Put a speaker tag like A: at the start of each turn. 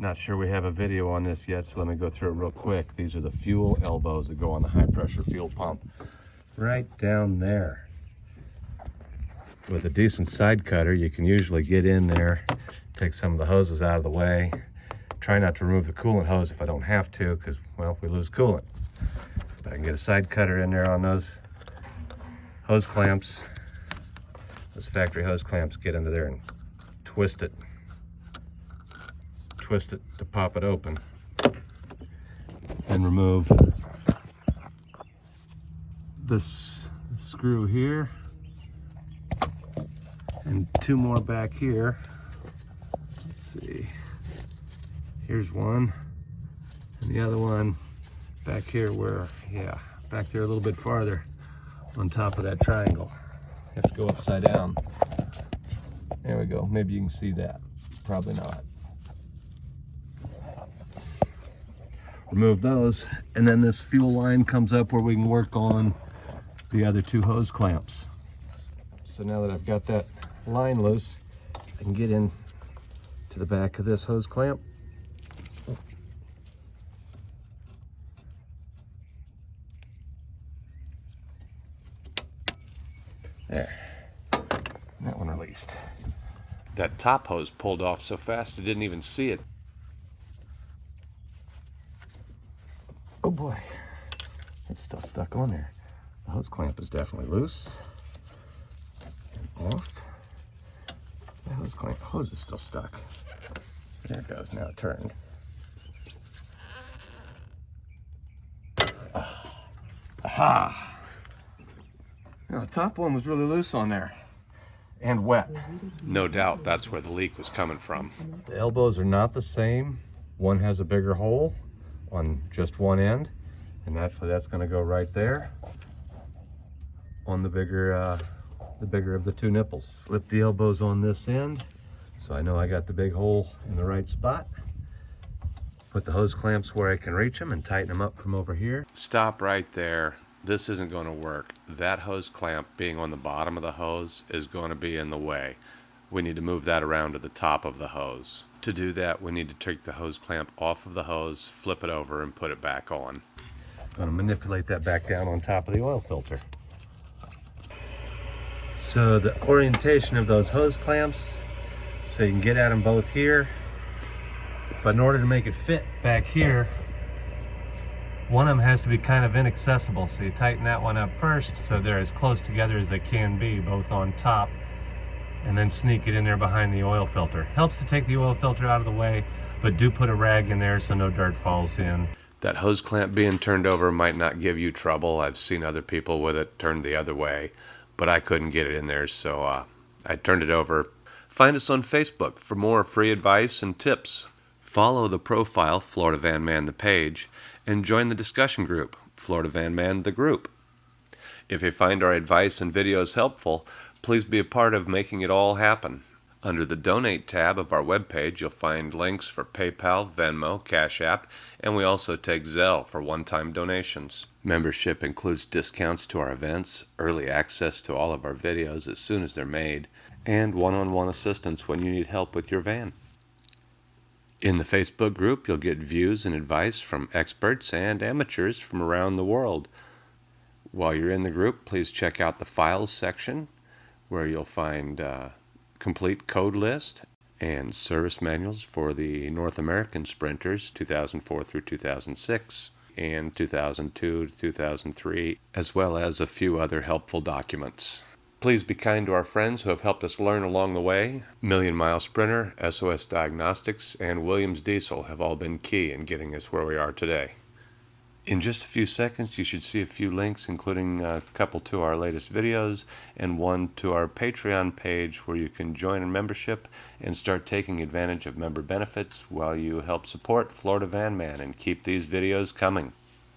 A: Not sure we have a video on this yet, so let me go through it real quick. These are the fuel elbows that go on the high pressure fuel pump. Right down there. With a decent side cutter, you can usually get in there, take some of the hoses out of the way. Try not to remove the coolant hose if I don't have to, because, well, we lose coolant. But I can get a side cutter in there on those hose clamps. Those factory hose clamps, get into there and twist it to pop it open, and remove this screw here and two more back here. Let's see, here's one and the other one back here where, yeah, back there a little bit farther on top of that triangle. You have to go upside down. There we go, maybe you can see that, probably not. Remove those, and then this fuel line comes up where we can work on the other two hose clamps. So now that I've got that line loose, I can get in to the back of this hose clamp. There, that one released. That top hose pulled off so fast I didn't even see it. Oh boy, it's still stuck on there. The hose clamp is definitely loose and off. The hose is still stuck. There it goes, now it turned. Aha! Now the top one was really loose on there and wet. No doubt that's where the leak was coming from. The elbows are not the same. One has a bigger hole on just one end, and actually that's going to go right there on the bigger of the two nipples. Slip the elbows on this end so I know I got the big hole in the right spot. Put the hose clamps where I can reach them and tighten them up from over here. Stop right there. This isn't going to work. That hose clamp being on the bottom of the hose is going to be in the way. We need to move that around to the top of the hose. To do that, we need to take the hose clamp off of the hose, flip it over, and put it back on. I'm going to manipulate that back down on top of the oil filter. So the orientation of those hose clamps, so you can get at them both here, but in order to make it fit back here, one of them has to be kind of inaccessible. So you tighten that one up first so they're as close together as they can be, both on top, and then sneak it in there behind the oil filter. Helps to take the oil filter out of the way, but do put a rag in there so no dirt falls in. That hose clamp being turned over might not give you trouble. I've seen other people with it turned the other way, but I couldn't get it in there, so I turned it over. Find us on Facebook for more free advice and tips. Follow the profile, Florida Van Man the page, and join the discussion group, Florida Van Man the group. If you find our advice and videos helpful, please be a part of making it all happen. Under the Donate tab of our webpage, you'll find links for PayPal, Venmo, Cash App, and we also take Zelle for one-time donations. Membership includes discounts to our events, early access to all of our videos as soon as they're made, and one-on-one assistance when you need help with your van. In the Facebook group, you'll get views and advice from experts and amateurs from around the world. While you're in the group, please check out the Files section, where you'll find complete code list and service manuals for the North American Sprinters 2004 through 2006 and 2002 to 2003, as well as a few other helpful documents. Please be kind to our friends who have helped us learn along the way. Million Mile Sprinter, SOS Diagnostics, and Williams Diesel have all been key in getting us where we are today. In just a few seconds, you should see a few links, including a couple to our latest videos and one to our Patreon page where you can join a membership and start taking advantage of member benefits while you help support Florida Van Man and keep these videos coming.